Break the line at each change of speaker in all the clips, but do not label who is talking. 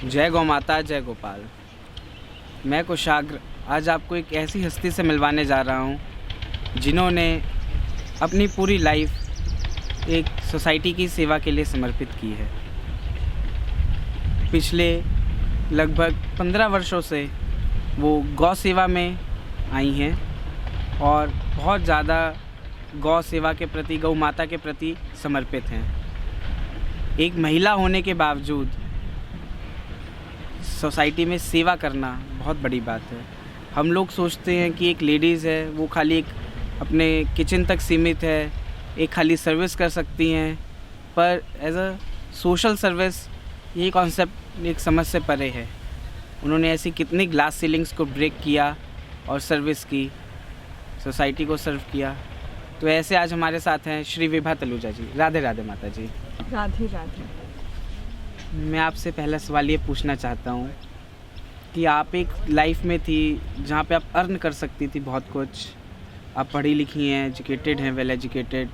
जय गौ माता, जय गोपाल। मैं कुशाग्र आज आपको एक ऐसी हस्ती से मिलवाने जा रहा हूँ जिन्होंने अपनी पूरी लाइफ एक सोसाइटी की सेवा के लिए समर्पित की है। पिछले लगभग 15 वर्षों से वो गौ सेवा में आई हैं और बहुत ज़्यादा गौ सेवा के प्रति, गौ माता के प्रति समर्पित हैं। एक महिला होने के बावजूद सोसाइटी में सेवा करना बहुत बड़ी बात है। हम लोग सोचते हैं कि एक लेडीज़ है वो खाली एक अपने किचन तक सीमित है, एक खाली सर्विस कर सकती हैं, पर एज अ सोशल सर्विस ये कॉन्सेप्ट एक समझ से परे है। उन्होंने ऐसी कितनी ग्लास सीलिंग्स को ब्रेक किया और सर्विस की, सोसाइटी को सर्व किया। तो ऐसे आज हमारे साथ हैं श्री विभा तलूजा जी। राधे राधे माता जी।
राधे राधे।
मैं आपसे पहला सवाल ये पूछना चाहता हूँ कि आप एक लाइफ में थी जहाँ पे आप अर्न कर सकती थी बहुत कुछ, आप पढ़ी लिखी हैं, एजुकेटेड हैं, वेल एजुकेटेड,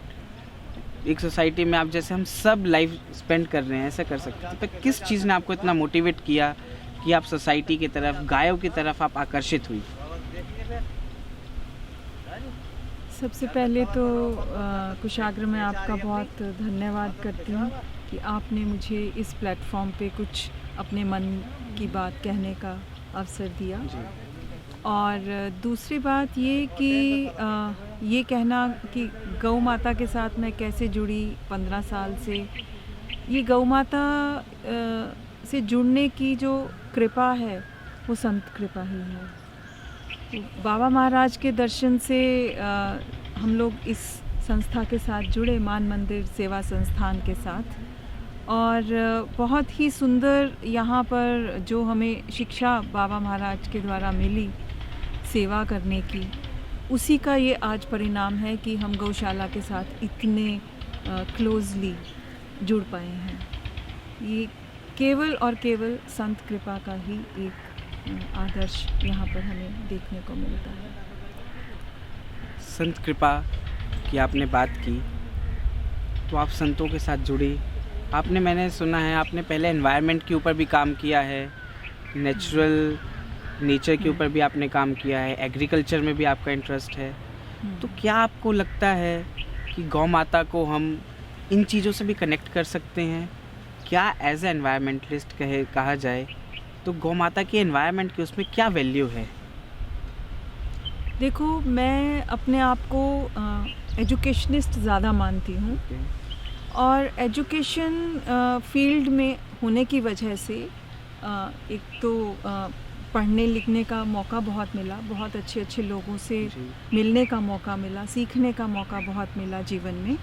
एक सोसाइटी में आप जैसे हम सब लाइफ स्पेंड कर रहे हैं ऐसा कर सकते थे, पर किस चीज़ ने आपको इतना मोटिवेट किया कि आप सोसाइटी की तरफ, गायों की तरफ आप आकर्षित हुई?
सबसे पहले तो कुशाग्र में आपका बहुत धन्यवाद करती हूँ कि आपने मुझे इस प्लेटफॉर्म पे कुछ अपने मन की बात कहने का अवसर दिया। और दूसरी बात ये कि ये कहना कि गौ माता के साथ मैं कैसे जुड़ी 15 साल से, ये गौ माता से जुड़ने की जो कृपा है वो संत कृपा ही है। बाबा महाराज के दर्शन से हम लोग इस संस्था के साथ जुड़े, मान मंदिर सेवा संस्थान के साथ, और बहुत ही सुंदर यहाँ पर जो हमें शिक्षा बाबा महाराज के द्वारा मिली सेवा करने की, उसी का ये आज परिणाम है कि हम गौशाला के साथ इतने क्लोजली जुड़ पाए हैं। ये केवल और केवल संत कृपा का ही एक आदर्श यहाँ पर हमें देखने को मिलता है।
संत कृपा की आपने बात की तो आप संतों के साथ जुड़ी। आपने, मैंने सुना है आपने पहले एनवायरनमेंट के ऊपर भी काम किया है, नेचुरल नेचर के ऊपर भी आपने काम किया है, एग्रीकल्चर में भी आपका इंटरेस्ट है। तो क्या आपको लगता है कि गौ माता को हम इन चीज़ों से भी कनेक्ट कर सकते हैं? क्या एज ए एनवायरमेंटलिस्ट कहा जाए तो गौ माता की एनवायरनमेंट की उसमें क्या वैल्यू है?
देखो, मैं अपने आप को एजुकेशनिस्ट ज़्यादा मानती हूँ। और एजुकेशन फील्ड में होने की वजह से एक तो पढ़ने लिखने का मौका बहुत मिला, बहुत अच्छे अच्छे लोगों से मिलने का मौका मिला, सीखने का मौका बहुत मिला जीवन में।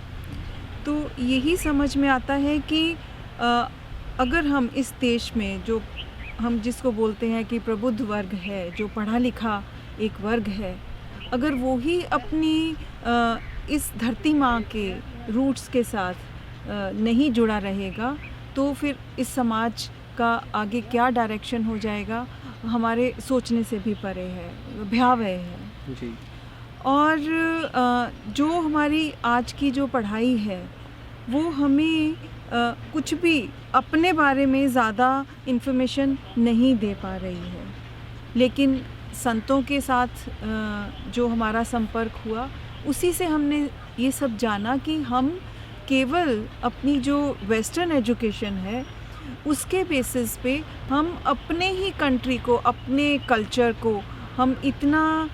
तो यही समझ में आता है कि अगर हम इस देश में जो हम जिसको बोलते हैं कि प्रबुद्ध वर्ग है, जो पढ़ा लिखा एक वर्ग है, अगर वो ही अपनी इस धरती माँ के रूट्स के साथ नहीं जुड़ा रहेगा तो फिर इस समाज का आगे क्या डायरेक्शन हो जाएगा हमारे सोचने से भी परे है, भयावह है
जी।
और जो हमारी आज की जो पढ़ाई है वो हमें कुछ भी अपने बारे में ज़्यादा इन्फॉर्मेशन नहीं दे पा रही है। लेकिन संतों के साथ जो हमारा संपर्क हुआ, उसी से हमने ये सब जाना कि हम केवल अपनी जो वेस्टर्न एजुकेशन है उसके बेसिस पे हम अपने ही कंट्री को, अपने कल्चर को हम इतना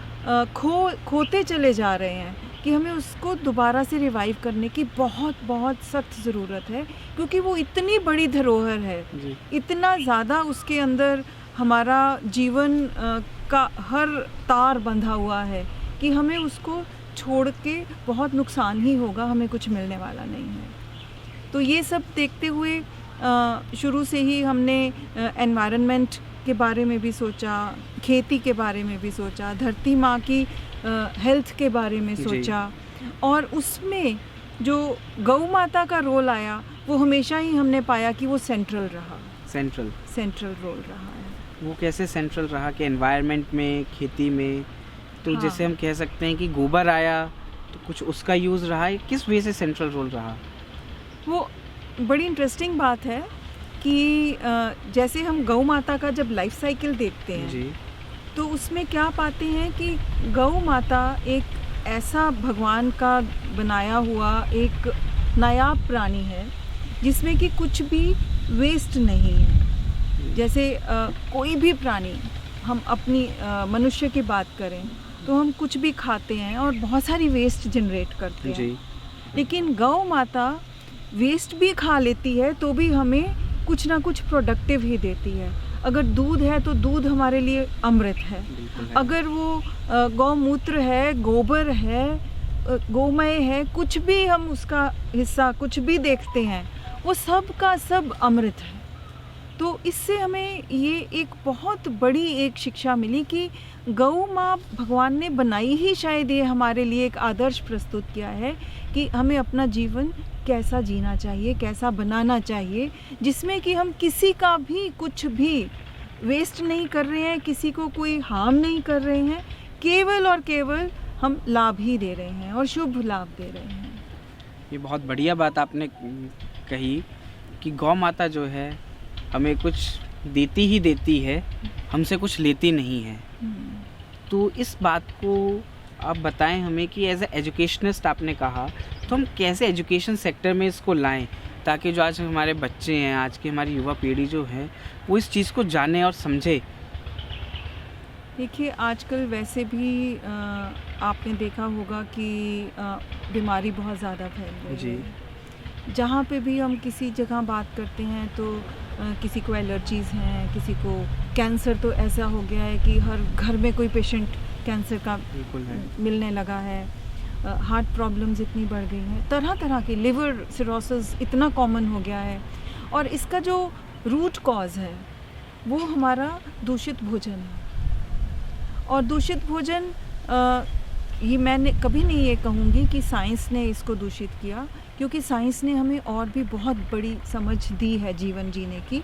खोते चले जा रहे हैं कि हमें उसको दोबारा से रिवाइव करने की बहुत बहुत सख्त ज़रूरत है, क्योंकि वो इतनी बड़ी धरोहर है, इतना ज़्यादा उसके अंदर हमारा जीवन का हर तार बंधा हुआ है कि हमें उसको छोड़ के बहुत नुकसान ही होगा, हमें कुछ मिलने वाला नहीं है। तो ये सब देखते हुए शुरू से ही हमने एनवायरनमेंट के बारे में भी सोचा, खेती के बारे में भी सोचा, धरती माँ की हेल्थ के बारे में सोचा, और उसमें जो गौ माता का रोल आया वो हमेशा ही हमने पाया कि वो सेंट्रल रहा, सेंट्रल रोल रहा है।
वो कैसे सेंट्रल रहा कि एनवायरनमेंट में, खेती में, तो हाँ। जैसे हम कह सकते हैं कि गोबर आया तो कुछ उसका यूज़ रहा है, किस वजह से सेंट्रल रोल रहा?
वो बड़ी इंटरेस्टिंग बात है कि जैसे हम गौ माता का जब लाइफ साइकिल देखते हैं
जी
तो उसमें क्या पाते हैं कि गौ माता एक ऐसा भगवान का बनाया हुआ एक नायाब प्राणी है जिसमें कि कुछ भी वेस्ट नहीं है। जैसे कोई भी प्राणी, हम अपनी मनुष्य की बात करें तो हम कुछ भी खाते हैं और बहुत सारी वेस्ट जनरेट करते हैं,
जी
लेकिन गौ माता वेस्ट भी खा लेती है तो भी हमें कुछ ना कुछ प्रोडक्टिव ही देती है। अगर दूध है तो दूध हमारे लिए अमृत है।
बिल्कुल है।
अगर वो गौमूत्र है, गोबर है, गोमय है, कुछ भी हम उसका हिस्सा कुछ भी देखते हैं वो सब का सब अमृत है। तो इससे हमें ये एक बहुत बड़ी एक शिक्षा मिली कि गौ माँ भगवान ने बनाई ही शायद ये हमारे लिए एक आदर्श प्रस्तुत किया है कि हमें अपना जीवन कैसा जीना चाहिए, कैसा बनाना चाहिए, जिसमें कि हम किसी का भी कुछ भी वेस्ट नहीं कर रहे हैं, किसी को कोई हार्म नहीं कर रहे हैं, केवल और केवल हम लाभ ही दे रहे हैं और शुभ लाभ दे रहे हैं।
ये बहुत बढ़िया बात आपने कही कि गौ माता जो है हमें कुछ देती ही देती है, हमसे कुछ लेती नहीं है। तो इस बात को आप बताएं हमें कि एज ए एजुकेशनिस्ट आपने कहा, तो हम कैसे एजुकेशन सेक्टर में इसको लाएं ताकि जो आज हमारे बच्चे हैं, आज की हमारी युवा पीढ़ी जो है वो इस चीज़ को जाने और समझे।
देखिए आजकल वैसे भी आपने देखा होगा कि बीमारी बहुत ज़्यादा फैल रही
जी।
है। जहाँ पे भी हम किसी जगह बात करते हैं तो किसी को एलर्जीज़ हैं, किसी को कैंसर तो ऐसा हो गया है कि हर घर में कोई पेशेंट कैंसर का
बिल्कुल है।
मिलने लगा है। हार्ट प्रॉब्लम्स इतनी बढ़ गई हैं, तरह तरह की लिवर सिरोसिस इतना कॉमन हो गया है। और इसका जो रूट कॉज है वो हमारा दूषित भोजन है। और दूषित भोजन ये मैंने कभी नहीं ये कहूँगी कि साइंस ने इसको दूषित किया, क्योंकि साइंस ने हमें और भी बहुत बड़ी समझ दी है जीवन जीने की।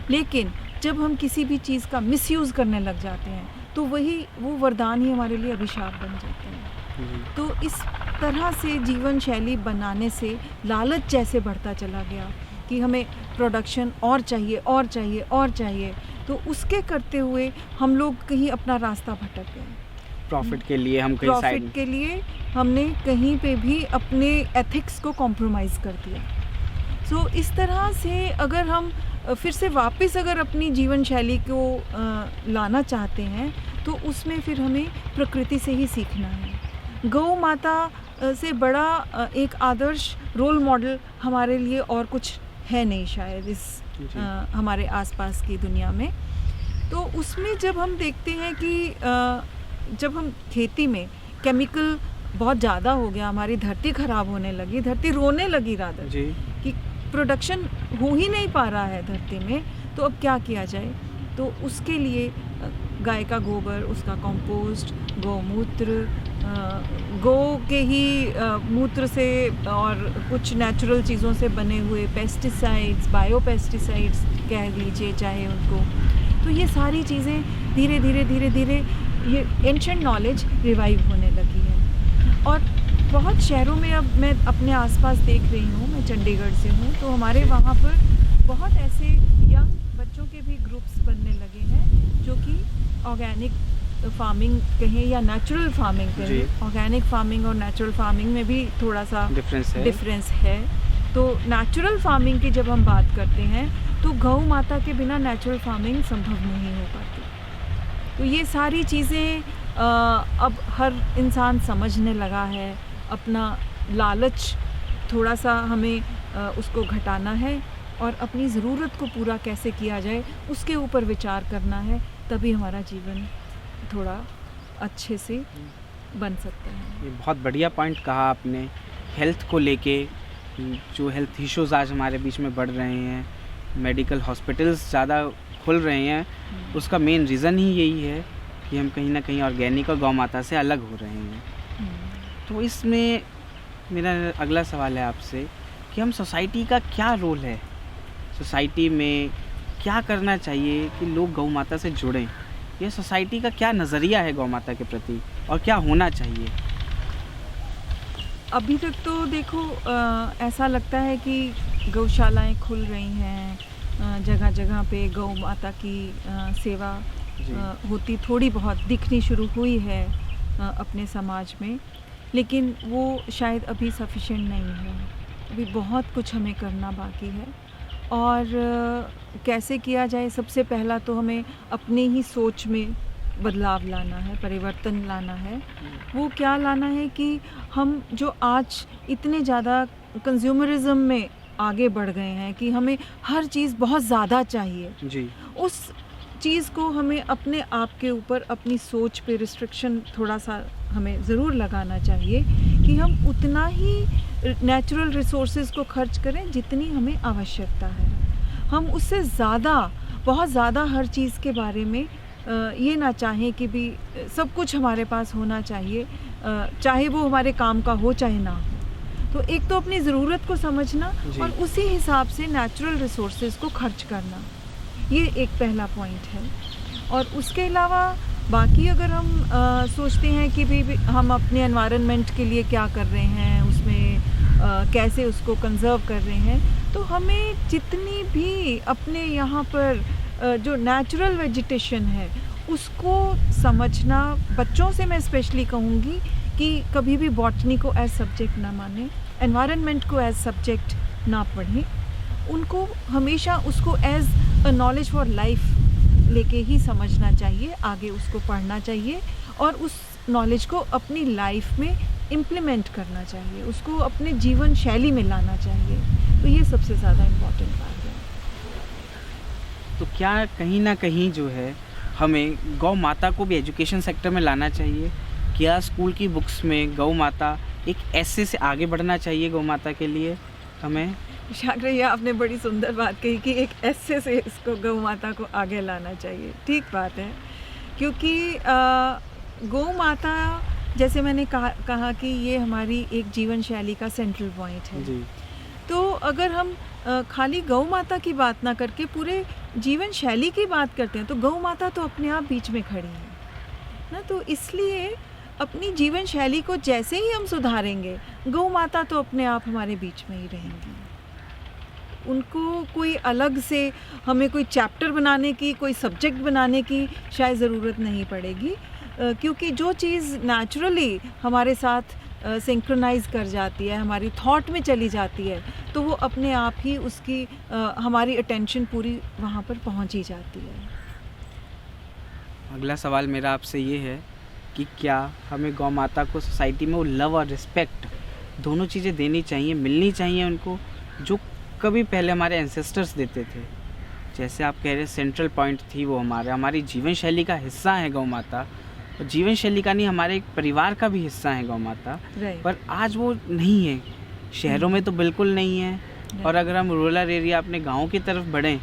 लेकिन जब हम किसी भी चीज़ का मिसयूज़ करने लग जाते हैं तो वो वरदान ही हमारे लिए अभिशाप बन जाते हैं। तो इस तरह से जीवन शैली बनाने से लालच जैसे बढ़ता चला गया कि हमें प्रोडक्शन और चाहिए और चाहिए और चाहिए, तो उसके करते हुए हम लोग कहीं अपना रास्ता भटक गए।
प्रॉफिट के लिए हम कहीं
प्रॉफिट
साइड
के लिए हमने कहीं पे भी अपने एथिक्स को कॉम्प्रोमाइज़ कर दिया। सो इस तरह से अगर हम फिर से वापस अगर अपनी जीवन शैली को लाना चाहते हैं तो उसमें फिर हमें प्रकृति से ही सीखना है। गौ माता से बड़ा एक आदर्श रोल मॉडल हमारे लिए और कुछ है नहीं शायद इस हमारे आसपास की दुनिया में। तो उसमें जब हम देखते हैं कि जब हम खेती में केमिकल बहुत ज़्यादा हो गया, हमारी धरती ख़राब होने लगी, धरती रोने लगी रादर
जी
कि प्रोडक्शन हो ही नहीं पा रहा है धरती में, तो अब क्या किया जाए। तो उसके लिए गाय का गोबर, उसका कंपोस्ट, गौमूत्र, गौ के ही मूत्र से और कुछ नेचुरल चीज़ों से बने हुए पेस्टिसाइड्स, बायो पेस्टिसाइड्स कह लीजिए चाहे उनको, तो ये सारी चीज़ें धीरे धीरे ये एंशिएंट नॉलेज रिवाइव होने लगी है। और बहुत शहरों में अब मैं अपने आसपास देख रही हूँ, मैं चंडीगढ़ से हूँ, तो हमारे वहाँ पर बहुत ऐसे यंग बच्चों के भी ग्रुप्स बनने लगे हैं जो कि ऑर्गेनिक फार्मिंग कहें या नेचुरल फार्मिंग कहें। ऑर्गेनिक फार्मिंग और नेचुरल फार्मिंग में भी थोड़ा सा डिफरेंस है। तो नेचुरल फार्मिंग की जब हम बात करते हैं तो गौ माता के बिना नेचुरल फार्मिंग संभव नहीं हो पाती। तो ये सारी चीज़ें अब हर इंसान समझने लगा है। अपना लालच थोड़ा सा हमें उसको घटाना है और अपनी ज़रूरत को पूरा कैसे किया जाए उसके ऊपर विचार करना है, तभी हमारा जीवन थोड़ा अच्छे से बन सकता है।
ये बहुत बढ़िया पॉइंट कहा आपने। हेल्थ को लेके जो हेल्थ इश्यूज़ आज हमारे बीच में बढ़ रहे हैं, मेडिकल हॉस्पिटल्स ज़्यादा खुल रहे हैं, उसका मेन रीज़न ही यही है कि हम कहीं ना कहीं ऑर्गेनिक और गौ माता से अलग हो रहे हैं। तो इसमें मेरा अगला सवाल है आपसे कि हम सोसाइटी का क्या रोल है, सोसाइटी में क्या करना चाहिए कि लोग गौ माता से जुड़ें, ये सोसाइटी का क्या नज़रिया है गौ माता के प्रति और क्या होना चाहिए?
अभी तक तो देखो ऐसा लगता है कि गौशालाएं खुल रही हैं, जगह जगह पे गौ माता की सेवा
जी।
होती थोड़ी बहुत दिखनी शुरू हुई है अपने समाज में, लेकिन वो शायद अभी सफिशिएंट नहीं है। अभी बहुत कुछ हमें करना बाकी है। और कैसे किया जाए, सबसे पहला तो हमें अपने ही सोच में बदलाव लाना है, परिवर्तन लाना है। वो क्या लाना है कि हम जो आज इतने ज़्यादा कंज्यूमरिज्म में आगे बढ़ गए हैं कि हमें हर चीज़ बहुत ज़्यादा चाहिए,
जी।
उस चीज़ को हमें अपने आप के ऊपर, अपनी सोच पे रिस्ट्रिक्शन थोड़ा सा हमें ज़रूर लगाना चाहिए कि हम उतना ही नेचुरल रिसोर्सेज को खर्च करें जितनी हमें आवश्यकता है। हम उससे ज़्यादा, बहुत ज़्यादा हर चीज़ के बारे में ये ना चाहें कि भी सब कुछ हमारे पास होना चाहिए, चाहे वो हमारे काम का हो चाहे ना हो। तो एक तो अपनी ज़रूरत को समझना
जी।
और उसी हिसाब से नेचुरल रिसोर्सेज को खर्च करना, ये एक पहला पॉइंट है। और उसके अलावा बाकी अगर हम सोचते हैं कि भी हम अपने एनवायरनमेंट के लिए क्या कर रहे हैं, उसमें कैसे उसको कंजर्व कर रहे हैं, तो हमें जितनी भी अपने यहाँ पर जो नेचुरल वेजिटेशन है उसको समझना, बच्चों से मैं स्पेशली कहूँगी कि कभी भी बॉटनी को एज सब्जेक्ट ना माने, एनवायरनमेंट को एज सब्जेक्ट ना पढ़ें, उनको हमेशा उसको as a knowledge for life लेके ही समझना चाहिए, आगे उसको पढ़ना चाहिए और उस नॉलेज को अपनी लाइफ में इम्प्लीमेंट करना चाहिए, उसको अपने जीवन शैली में लाना चाहिए। तो ये सबसे ज़्यादा इम्पोर्टेंट बात है।
तो क्या कहीं ना कहीं जो है हमें गौ माता को भी एजुकेशन सेक्टर में लाना चाहिए? क्या स्कूल की बुक्स में गौ माता एक ऐसे से आगे बढ़ना चाहिए गौ माता के लिए हमें?
शाकरा, ये आपने बड़ी सुंदर बात कही कि एक ऐसे से इसको गौ माता को आगे लाना चाहिए। ठीक बात है, क्योंकि गौ माता, जैसे मैंने कहा कि ये हमारी एक जीवन शैली का सेंट्रल पॉइंट है।
जी।
तो अगर हम खाली गौ माता की बात ना करके पूरे जीवन शैली की बात करते हैं तो गौ माता तो अपने आप बीच में खड़ी है ना। तो इसलिए अपनी जीवन शैली को जैसे ही हम सुधारेंगे, गौ माता तो अपने आप हमारे बीच में ही रहेंगी। उनको कोई अलग से हमें कोई चैप्टर बनाने की, कोई सब्जेक्ट बनाने की शायद ज़रूरत नहीं पड़ेगी, क्योंकि जो चीज़ नेचुरली हमारे साथ सिंक्रोनाइज़ कर जाती है, हमारी थॉट में चली जाती है, तो वो अपने आप ही उसकी हमारी अटेंशन पूरी वहाँ पर पहुँच ही जाती है।
अगला सवाल मेरा आपसे ये है कि क्या हमें गौ माता को सोसाइटी में वो लव और रिस्पेक्ट दोनों चीज़ें देनी चाहिए, मिलनी चाहिए उनको, जो कभी पहले हमारे एंसेस्टर्स देते थे? जैसे आप कह रहे सेंट्रल पॉइंट थी वो हमारी जीवन शैली का हिस्सा है गौ माता, और जीवन शैली का नहीं, हमारे एक परिवार का भी हिस्सा है गौ माता। पर आज वो नहीं है, शहरों में तो बिल्कुल नहीं है। और अगर हम रूरल एरिया, अपने गाँव की तरफ बढ़ें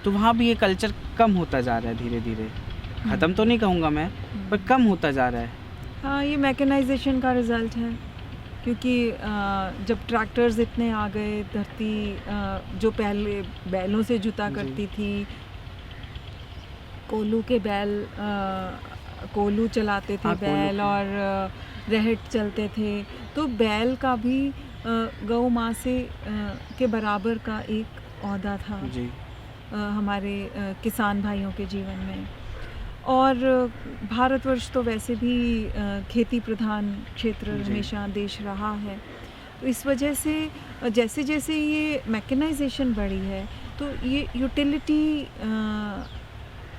तो वहाँ भी ये कल्चर कम होता जा रहा है धीरे धीरे। ख़त्म तो नहीं कहूँगा मैं, पर कम होता जा रहा है।
हाँ, ये मैकेनाइजेशन का रिज़ल्ट है, क्योंकि जब ट्रैक्टर्स इतने आ गए, धरती जो पहले बैलों से जुता करती थी, कोल्हू के बैल, कोल्हू चलाते थे बैल, और रहट चलते थे, तो बैल का भी गौ माँ से के बराबर का एक ओहदा था
जी।
हमारे किसान भाइयों के जीवन में। और भारतवर्ष तो वैसे भी खेती प्रधान क्षेत्र हमेशा देश रहा है, तो इस वजह से जैसे जैसे ये मैकेनाइजेशन बढ़ी है, तो ये यूटिलिटी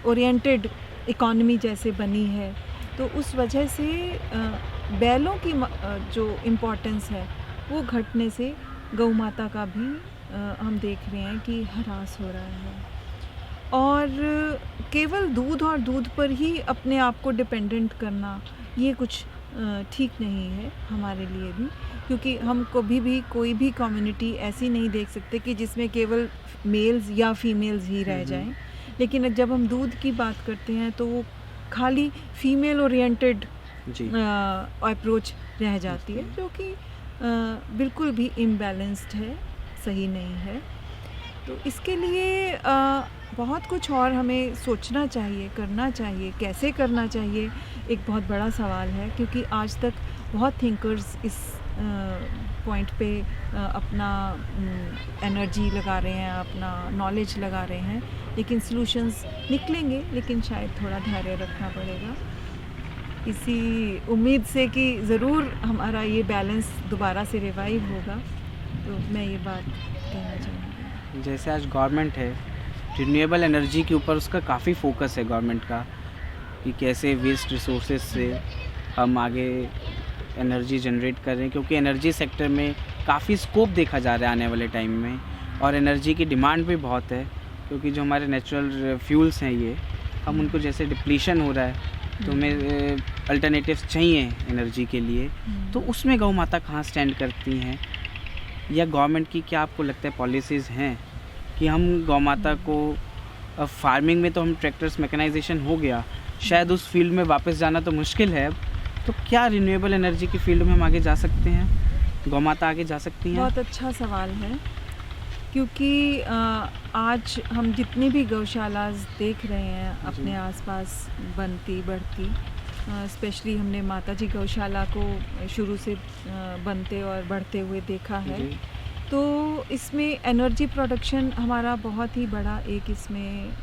ओरिएंटेड इकॉनमी जैसे बनी है, तो उस वजह से बैलों की जो इम्पोर्टेंस है वो घटने से गौ माता का भी हम देख रहे हैं कि ह्रास हो रहा है। और केवल दूध और दूध पर ही अपने आप को डिपेंडेंट करना, ये कुछ ठीक नहीं है हमारे लिए भी, क्योंकि हम कभी भी कोई भी कम्युनिटी ऐसी नहीं देख सकते कि जिसमें केवल मेल्स या फीमेल्स ही रह जाएं। लेकिन जब हम दूध की बात करते हैं तो वो खाली फीमेल ओरिएंटेड अप्रोच रह जाती है, जो कि बिल्कुल भी इम्बैलेंस्ड है, सही नहीं है। तो इसके लिए बहुत कुछ और हमें सोचना चाहिए, करना चाहिए। कैसे करना चाहिए एक बहुत बड़ा सवाल है, क्योंकि आज तक बहुत थिंकर्स इस पॉइंट पे अपना एनर्जी लगा रहे हैं, अपना नॉलेज लगा रहे हैं, लेकिन सॉल्यूशंस निकलेंगे, लेकिन शायद थोड़ा धैर्य रखना पड़ेगा। इसी उम्मीद से कि ज़रूर हमारा ये बैलेंस दोबारा से रिवाइव होगा, तो मैं ये बात कहना चाहूँगी।
जैसे आज गवर्नमेंट है, रिन्यूएबल एनर्जी के ऊपर उसका काफ़ी फोकस है गवर्नमेंट का, कि कैसे वेस्ट रिसोर्सेज से हम आगे एनर्जी जनरेट कर रहे हैं, क्योंकि एनर्जी सेक्टर में काफ़ी स्कोप देखा जा रहा है आने वाले टाइम में, और एनर्जी की डिमांड भी बहुत है, क्योंकि जो हमारे नेचुरल फ्यूल्स हैं ये, हम उनको जैसे डिप्लीशन हो रहा है, तो हमें अल्टरनेटिव्स चाहिए एनर्जी के लिए। तो उसमें गौ माता कहाँ स्टैंड करती हैं, या गवर्नमेंट की क्या आपको लगता है पॉलिसीज़ हैं कि हम गौ माता को फार्मिंग में तो हम ट्रैक्टर्स मैकेनाइजेशन हो गया, शायद उस फील्ड में वापस जाना तो मुश्किल है अब, तो क्या रिन्यूएबल एनर्जी की फील्ड में हम आगे जा सकते हैं, गौ माता आगे जा सकती हैं?
बहुत अच्छा सवाल है, क्योंकि आज हम जितनी भी गौशालाज देख रहे हैं अपने आसपास बनती बढ़ती, स्पेशली हमने माता जी गौशाला को शुरू से बनते और बढ़ते हुए देखा है, तो इसमें एनर्जी प्रोडक्शन हमारा बहुत ही बड़ा एक इसमें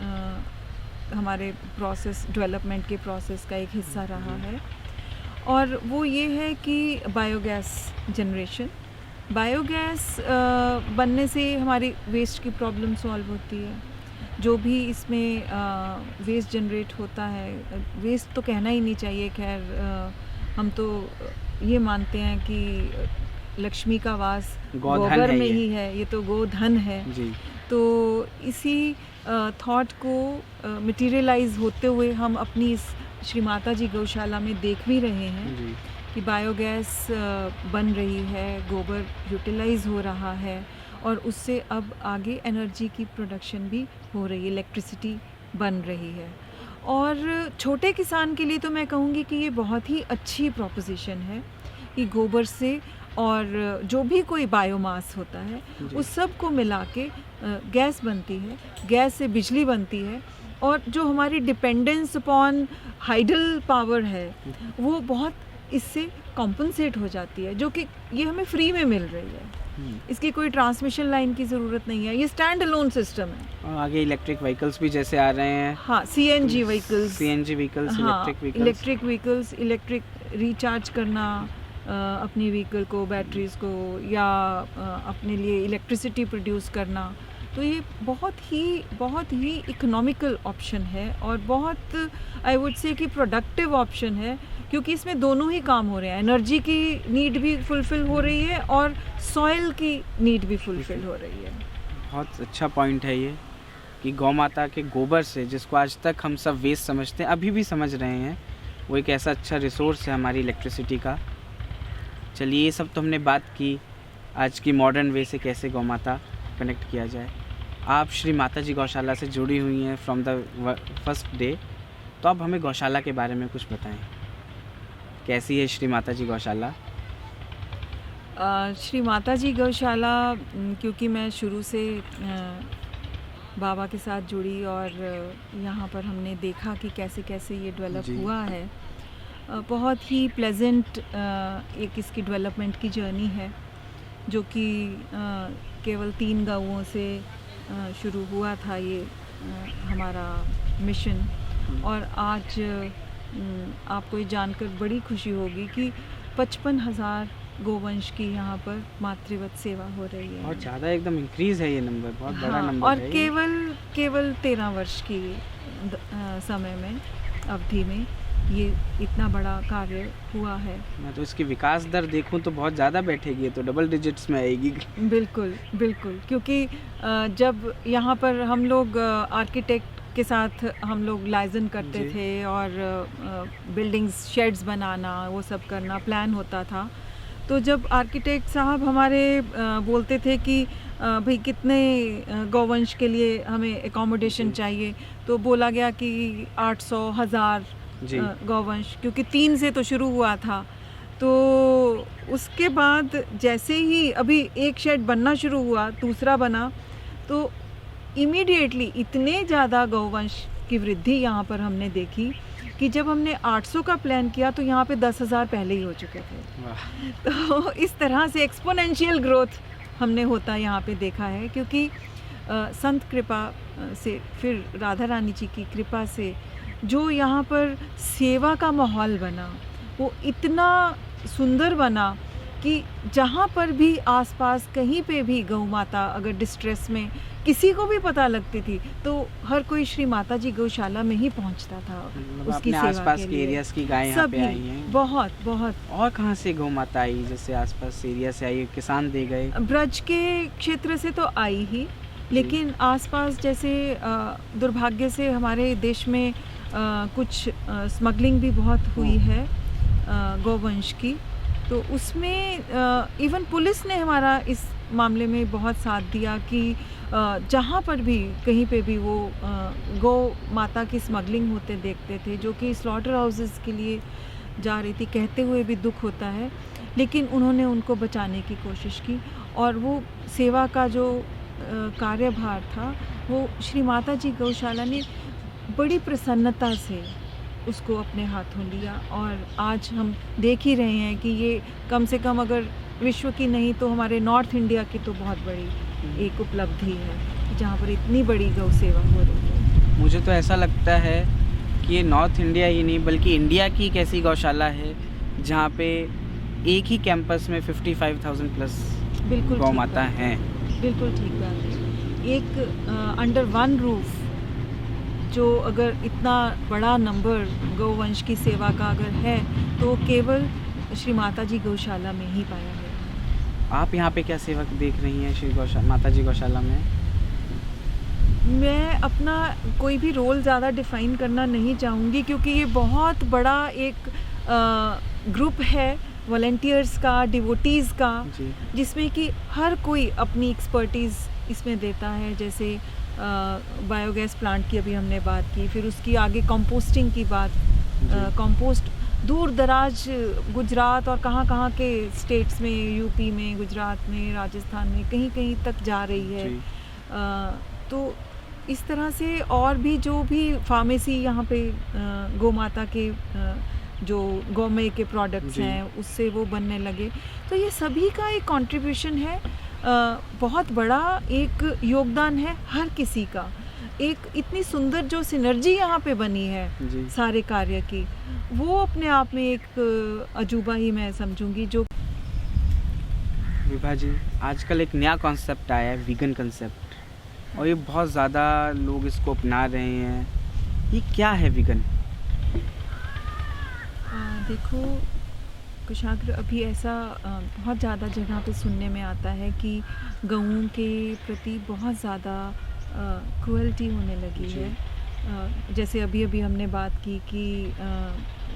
हमारे प्रोसेस डेवलपमेंट के प्रोसेस का एक हिस्सा रहा है। और वो ये है कि बायोगैस जनरेशन, बायोगैस बनने से हमारी वेस्ट की प्रॉब्लम सॉल्व होती है। जो भी इसमें वेस्ट जनरेट होता है, वेस्ट तो कहना ही नहीं चाहिए, खैर हम तो ये मानते हैं कि लक्ष्मी का वास गोबर में ही है, ये तो गोधन है
जी।
तो इसी थॉट को मटेरियलाइज होते हुए हम अपनी इस श्री माता जी गौशाला में देख भी रहे हैं
जी।
कि बायोगैस बन रही है, गोबर यूटिलाइज हो रहा है, और उससे अब आगे एनर्जी की प्रोडक्शन भी हो रही है, इलेक्ट्रिसिटी बन रही है। और छोटे किसान के लिए तो मैं कहूँगी कि ये बहुत ही अच्छी प्रोपोजिशन है कि गोबर से और जो भी कोई बायोमास होता है उस सब को मिला के गैस बनती है, गैस से बिजली बनती है, और जो हमारी डिपेंडेंस अपॉन हाइडल पावर है वो बहुत इससे कॉम्पनसेट हो जाती है, जो कि ये हमें फ्री में मिल रही है। इसकी कोई ट्रांसमिशन लाइन की ज़रूरत नहीं है, ये स्टैंड अलोन सिस्टम है।
और आगे इलेक्ट्रिक व्हीकल्स भी जैसे आ रहे हैं।
हाँ, सीएनजी व्हीकल्स,
हाँ,
इलेक्ट्रिक व्हीकल्स, इलेक्ट्रिक रिचार्ज करना अपनी व्हीकल को, बैटरीज को, या अपने लिए इलेक्ट्रिसिटी प्रोड्यूस करना, तो ये बहुत ही इकोनॉमिकल ऑप्शन है और बहुत आई वुड से कि प्रोडक्टिव ऑप्शन है, क्योंकि इसमें दोनों ही काम हो रहे हैं। एनर्जी की नीड भी फुलफ़िल हो रही है और सॉइल की नीड भी फुलफ़िल हो रही है।
बहुत अच्छा पॉइंट है ये कि गौ माता के गोबर से, जिसको आज तक हम सब वेस्ट समझते हैं, अभी भी समझ रहे हैं, वो एक ऐसा अच्छा रिसोर्स है हमारी इलेक्ट्रिसिटी का। चलिए, ये सब तो हमने बात की आज की मॉडर्न वे से कैसे गौ माता कनेक्ट किया जाए। आप श्री माता जी गौशाला से जुड़ी हुई हैं फ्रॉम द फर्स्ट डे, तो अब हमें गौशाला के बारे में कुछ बताएं। कैसी है श्री माता जी गौशाला?
श्री माता जी गौशाला, क्योंकि मैं शुरू से बाबा के साथ जुड़ी और यहाँ पर हमने देखा कि कैसे कैसे ये डेवलप हुआ है, बहुत ही प्लेजेंट एक इसकी डेवलपमेंट की जर्नी है, जो कि केवल 3 गाँवों से शुरू हुआ था ये हमारा मिशन। और आज आपको ये जानकर बड़ी खुशी होगी कि 55,000 गोवंश की यहाँ पर मातृवत सेवा हो रही है।
बहुत ज़्यादा एकदम इंक्रीज़ है ये नंबर, बहुत बड़ा नंबर
और
है।
केवल 13 वर्ष की समय में, अवधि में ये इतना बड़ा कार्य हुआ है।
मैं तो इसकी विकास दर देखूं तो बहुत ज़्यादा बैठेगी, तो डबल डिजिट्स में आएगी।
बिल्कुल बिल्कुल, क्योंकि जब यहाँ पर हम लोग आर्किटेक्ट के साथ हम लोग लाइजन करते थे और बिल्डिंग्स, शेड्स बनाना, वो सब करना प्लान होता था, तो जब आर्किटेक्ट साहब हमारे बोलते थे कि भाई कितने गौवंश के लिए हमें एकोमोडेशन चाहिए, तो बोला गया कि 800,000 गौवंश, क्योंकि 3 से तो शुरू हुआ था। तो उसके बाद जैसे ही अभी एक शेड बनना शुरू हुआ, दूसरा बना, तो इमीडिएटली इतने ज़्यादा गौवंश की वृद्धि यहाँ पर हमने देखी कि जब हमने 800 का प्लान किया तो यहाँ पे 10,000 पहले ही हो चुके थे।
वाह।
तो इस तरह से एक्सपोनेंशियल ग्रोथ हमने होता यहाँ पे देखा है, क्योंकि संत कृपा से, फिर राधा रानी जी की कृपा से जो यहाँ पर सेवा का माहौल बना वो इतना सुंदर बना कि जहाँ पर भी आसपास कहीं पे भी गौ माता अगर डिस्ट्रेस में किसी को भी पता लगती थी तो हर कोई श्री माता जी गौशाला में ही पहुँचता था
मतलब
उसकी
अपने
सेवा
आसपास
के
के
लिए।
एरियाज की गाय यहाँ पे
सभी
आई हैं।
बहुत बहुत
और कहाँ से गौ माता आई, जैसे आसपास एरिया से आई, किसान दे गए?
ब्रज के क्षेत्र से तो आई ही, लेकिन आसपास जैसे दुर्भाग्य से हमारे देश में कुछ स्मगलिंग भी बहुत हुई है गौवंश की, तो उसमें इवन पुलिस ने हमारा इस मामले में बहुत साथ दिया कि जहाँ पर भी कहीं पे भी वो गौ माता की स्मगलिंग होते देखते थे, जो कि स्लॉटर हाउसेस के लिए जा रही थी, कहते हुए भी दुख होता है, लेकिन उन्होंने उनको बचाने की कोशिश की और वो सेवा का जो कार्यभार था वो श्री माता जी गौशाला ने बड़ी प्रसन्नता से उसको अपने हाथों लिया। और आज हम देख ही रहे हैं कि ये कम से कम अगर विश्व की नहीं तो हमारे नॉर्थ इंडिया की तो बहुत बड़ी एक उपलब्धि है जहाँ पर इतनी बड़ी गौ सेवा हो रही है।
मुझे तो ऐसा लगता है कि ये नॉर्थ इंडिया ही नहीं बल्कि इंडिया की एक ऐसी गौशाला है जहाँ पे एक ही कैंपस में 55,000 प्लस
बिल्कुल
गौ
ठीक
माता
बात है।
हैं।
बिल्कुल ठीक बात है। एक अंडर वन रूफ जो अगर इतना बड़ा नंबर गौवंश की सेवा का अगर है तो केवल श्री माता जी गौशाला में ही पाया गया है।
आप यहाँ पे क्या सेवा देख रही हैं श्री गौशाला, माता जी गौशाला में?
मैं अपना कोई भी रोल ज़्यादा डिफ़ाइन करना नहीं चाहूँगी, क्योंकि ये बहुत बड़ा एक ग्रुप है वॉलंटियर्स का, डिवोटीज़ का,
जी।
जिसमें कि हर कोई अपनी एक्सपर्टीज़ इसमें देता है। जैसे बायोगैस प्लांट की अभी हमने बात की, फिर उसकी आगे कंपोस्टिंग की बात, कंपोस्ट दूर दराज गुजरात और कहाँ के स्टेट्स में, यूपी में, गुजरात में, राजस्थान में कहीं तक जा रही है। तो इस तरह से और भी जो भी फार्मेसी यहाँ पे गौ माता के जो गौमय के प्रोडक्ट्स हैं उससे वो बनने लगे, तो ये सभी का एक कंट्रीब्यूशन है, बहुत बड़ा एक योगदान है हर किसी का। एक इतनी सुंदर जो सिनर्जी यहाँ पे बनी है सारे कार्य की, वो अपने आप में एक अजूबा ही मैं समझूंगी। जो
विभा जी, आजकल एक नया कॉन्सेप्ट आया है, वीगन कॉन्सेप्ट, और ये बहुत ज़्यादा लोग इसको अपना रहे हैं। ये क्या है वीगन?
देखो कुशाग्र, अभी ऐसा बहुत ज़्यादा जगह पे सुनने में आता है कि गऊं के प्रति बहुत ज़्यादा क्रुएल्टी होने लगी है। जैसे अभी हमने बात की कि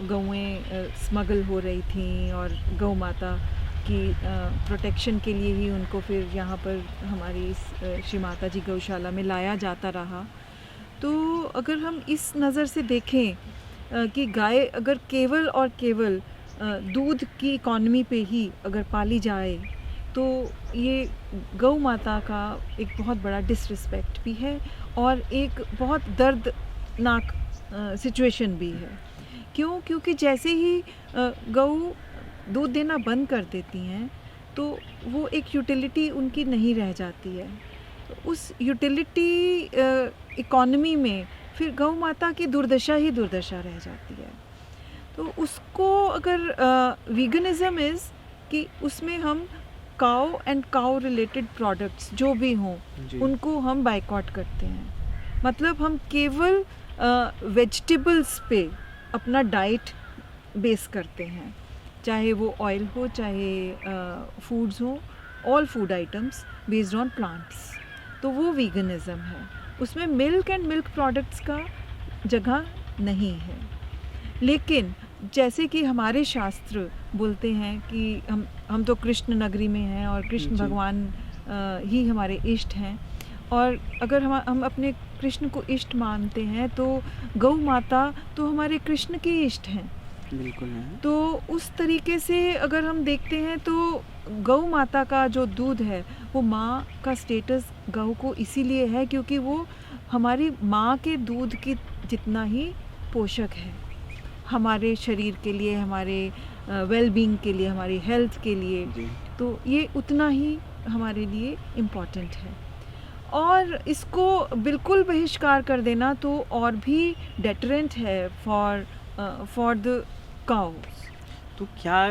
गऊएं स्मगल हो रही थी और गौ माता की प्रोटेक्शन के लिए ही उनको फिर यहाँ पर हमारी श्री माता जी गौशाला में लाया जाता रहा। तो अगर हम इस नज़र से देखें कि गाय अगर केवल और केवल दूध की इकॉनमी पे ही अगर पाली जाए तो ये गौ माता का एक बहुत बड़ा डिसरिस्पेक्ट भी है और एक बहुत दर्दनाक सिचुएशन भी है। क्यों? क्योंकि जैसे ही गऊ दूध देना बंद कर देती हैं तो वो एक यूटिलिटी उनकी नहीं रह जाती है। तो उस यूटिलिटी इकॉनमी में फिर गौ माता की दुर्दशा ही दुर्दशा रह जाती है। तो उसको अगर वीगनिज़म इज़ कि उसमें हम काऊ एंड काऊ रिलेटेड प्रोडक्ट्स जो भी हों उनको हम बाइकॉट करते हैं। मतलब हम केवल वेजिटेबल्स पे अपना डाइट बेस करते हैं, चाहे वो ऑयल हो, चाहे फूड्स हो, all food items based on plants. तो वो वीगनिज़म है, उसमें मिल्क एंड मिल्क प्रोडक्ट्स का जगह नहीं है। लेकिन जैसे कि हमारे शास्त्र बोलते हैं कि हम तो कृष्ण नगरी में हैं और कृष्ण भगवान ही हमारे इष्ट हैं, और अगर हम अपने कृष्ण को इष्ट मानते हैं तो गौ माता तो हमारे कृष्ण की इष्ट हैं।
बिल्कुल है।
तो उस तरीके से अगर हम देखते हैं तो गौ माता का जो दूध है वो माँ का स्टेटस गौ को इसीलिए है क्योंकि वो हमारी माँ के दूध की जितना ही पोषक है। हमारे शरीर के लिए, हमारे वेल बीइंग के लिए, हमारी हेल्थ के लिए,
जी
तो ये उतना ही हमारे लिए इम्पॉर्टेंट है। और इसको बिल्कुल बहिष्कार कर देना तो और भी डेटरेंट है फॉर द काउस।
तो क्या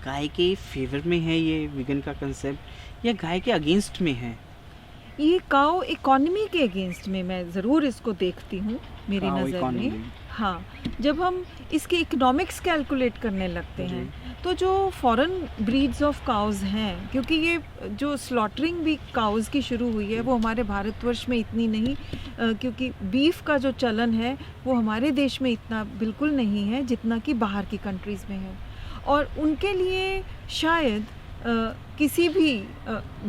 गाय के फेवर में है ये वीगन का कंसेप्ट या गाय के अगेंस्ट में है?
ये काउ इकोनॉमी के अगेंस्ट में मैं ज़रूर इसको देखती हूँ मेरी
काऊ
नज़र
economy।
में। हाँ, जब हम इसके इकोनॉमिक्स कैलकुलेट करने लगते
जी।
हैं तो जो फॉरेन ब्रीड्स ऑफ काउज़ हैं, क्योंकि ये जो स्लॉटरिंग भी काउज़ की शुरू हुई है वो हमारे भारतवर्ष में इतनी नहीं, क्योंकि बीफ का जो चलन है वो हमारे देश में इतना बिल्कुल नहीं है जितना कि बाहर की कंट्रीज़ में है। और उनके लिए शायद किसी भी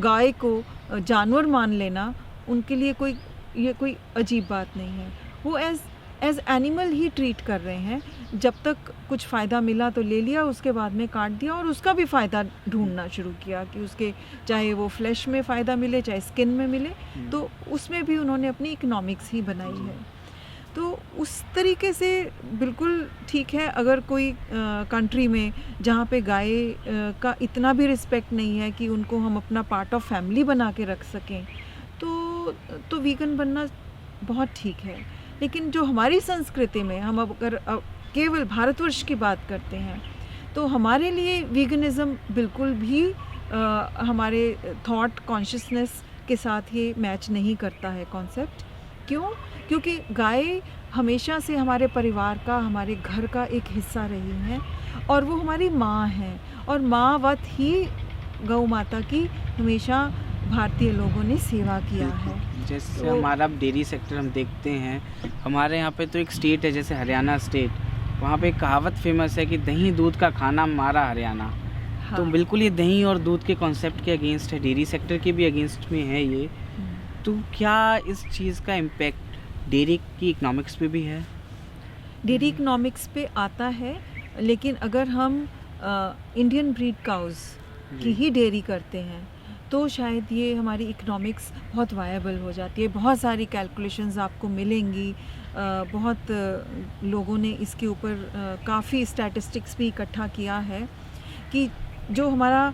गाय को जानवर मान लेना उनके लिए कोई अजीब बात नहीं है। वो एज एनिमल ही ट्रीट कर रहे हैं। जब तक कुछ फ़ायदा मिला तो ले लिया, उसके बाद में काट दिया और उसका भी फ़ायदा ढूंढना शुरू किया कि उसके चाहे वो फ्लैश में फ़ायदा मिले चाहे स्किन में मिले, तो उसमें भी उन्होंने अपनी इकोनॉमिक्स ही बनाई है। तो उस तरीके से बिल्कुल ठीक है। अगर कोई कंट्री में जहाँ पे गाय का इतना भी रिस्पेक्ट नहीं है कि उनको हम अपना पार्ट ऑफ फैमिली बना के रख सकें, तो वीगन बनना बहुत ठीक है। लेकिन जो हमारी संस्कृति में हम अगर केवल भारतवर्ष की बात करते हैं तो हमारे लिए वीगनिज़्म बिल्कुल भी हमारे थॉट कॉन्शियसनेस के साथ ये मैच नहीं करता है कॉन्सेप्ट। क्यों? क्योंकि गाय हमेशा से हमारे परिवार का, हमारे घर का एक हिस्सा रही हैं और वो हमारी माँ हैं, और माँवत ही गौ माता की हमेशा भारतीय लोगों ने सेवा किया है।
जैसे
तो
हमारा डेयरी सेक्टर हम देखते हैं, हमारे यहाँ पे तो एक स्टेट है जैसे हरियाणा स्टेट, वहाँ पे एक कहावत फेमस है कि दही दूध का खाना हमारा हरियाणा। तो
हाँ।
बिल्कुल ये दही और दूध के कॉन्सेप्ट के अगेंस्ट है, डेयरी सेक्टर के भी अगेंस्ट में है ये। तो क्या इस चीज़ का इम्पैक्ट डेयरी की इकोनॉमिक्स पे भी है?
डेयरी इकोनॉमिक्स पे आता है, लेकिन अगर हम इंडियन ब्रीड काउज़ की
जी।
ही डेयरी करते हैं तो शायद ये हमारी इकोनॉमिक्स बहुत वायबल हो जाती है। बहुत सारी कैलकुलेशंस आपको मिलेंगी। बहुत लोगों ने इसके ऊपर काफ़ी स्टैटिस्टिक्स भी इकट्ठा किया है कि जो हमारा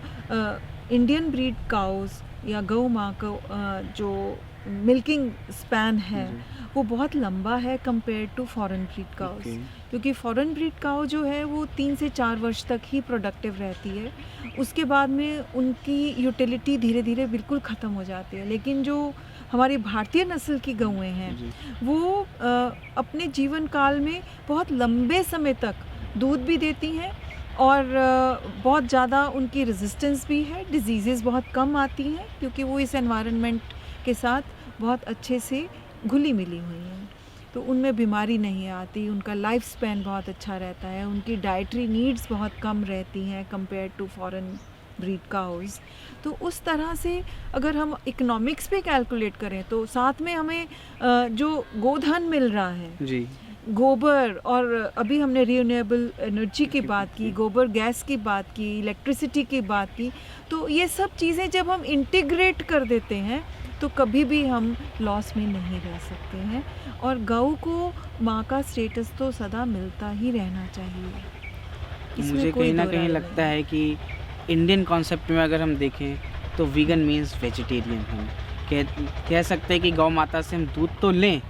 इंडियन ब्रीड काउज़ या गौ माँ का जो मिल्किंग स्पैन है
जी।
वो बहुत लंबा है compare to foreign breed cows.
Okay.
क्योंकि फॉरेन ब्रीड काउ जो है वो 3 से 4 वर्ष तक ही प्रोडक्टिव रहती है, उसके बाद में उनकी यूटिलिटी धीरे धीरे बिल्कुल ख़त्म हो जाती है। लेकिन जो हमारी भारतीय नस्ल की गौएँ हैं
जी।
वो अपने जीवन काल में बहुत लंबे समय तक दूध भी देती हैं और बहुत ज़्यादा उनकी रेजिस्टेंस भी है, डिजीज़ेस बहुत कम आती हैं क्योंकि वो इस एनवायरनमेंट के साथ बहुत अच्छे से घुली मिली हुई हैं। तो उनमें बीमारी नहीं आती, उनका लाइफ स्पैन बहुत अच्छा रहता है, उनकी डाइटरी नीड्स बहुत कम रहती हैं compare to foreign breed cows. तो उस तरह से अगर हम इकोनॉमिक्स पे कैलकुलेट करें तो साथ में हमें जो गोधन मिल रहा है,
जी।
गोबर, और अभी हमने रिन्यूएबल एनर्जी की बात की, गोबर गैस की बात की, इलेक्ट्रिसिटी की बात की, तो ये सब चीज़ें जब हम इंटीग्रेट कर देते हैं तो कभी भी हम लॉस में नहीं रह सकते हैं। और गौ को माँ का स्टेटस तो सदा मिलता ही रहना चाहिए। इसमें
मुझे
कोई
कहीं ना
दो
कहीं
राय
लगता
नहीं।
है कि इंडियन कॉन्सेप्ट में अगर हम देखें तो वीगन मीन्स वेजिटेरियन। हम कह सकते हैं कि गौ माता से हम दूध तो लें,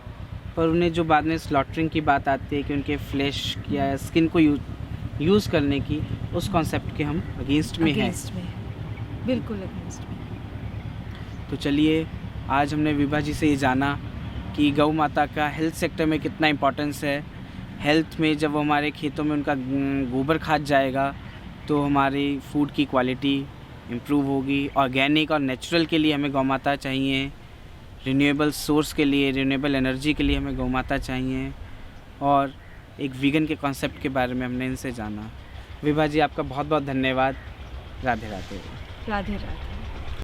पर उन्हें जो बाद में स्लॉटरिंग की बात आती है कि उनके फ्लैश या स्किन को यूज़ करने की, उस कॉन्सेप्ट के हम अगेंस्ट में हैं।
अगेंस्ट में है, बिल्कुल अगेंस्ट में।
तो चलिए, आज हमने विभा जी से ये जाना कि गौ माता का हेल्थ सेक्टर में कितना इम्पोर्टेंस है। हेल्थ में जब हमारे खेतों में उनका गोबर खाद जाएगा तो हमारी फूड की क्वालिटी इम्प्रूव होगी। ऑर्गेनिक और नेचुरल के लिए हमें गौ माता चाहिए, रिन्यूएबल सोर्स के लिए, रिन्यूएबल एनर्जी के लिए हमें गौ माता चाहिए, और एक वीगन के कॉन्सेप्ट के बारे में हमने इनसे जाना। विभा जी, आपका बहुत बहुत धन्यवाद। राधे राधे।
राधे राधे।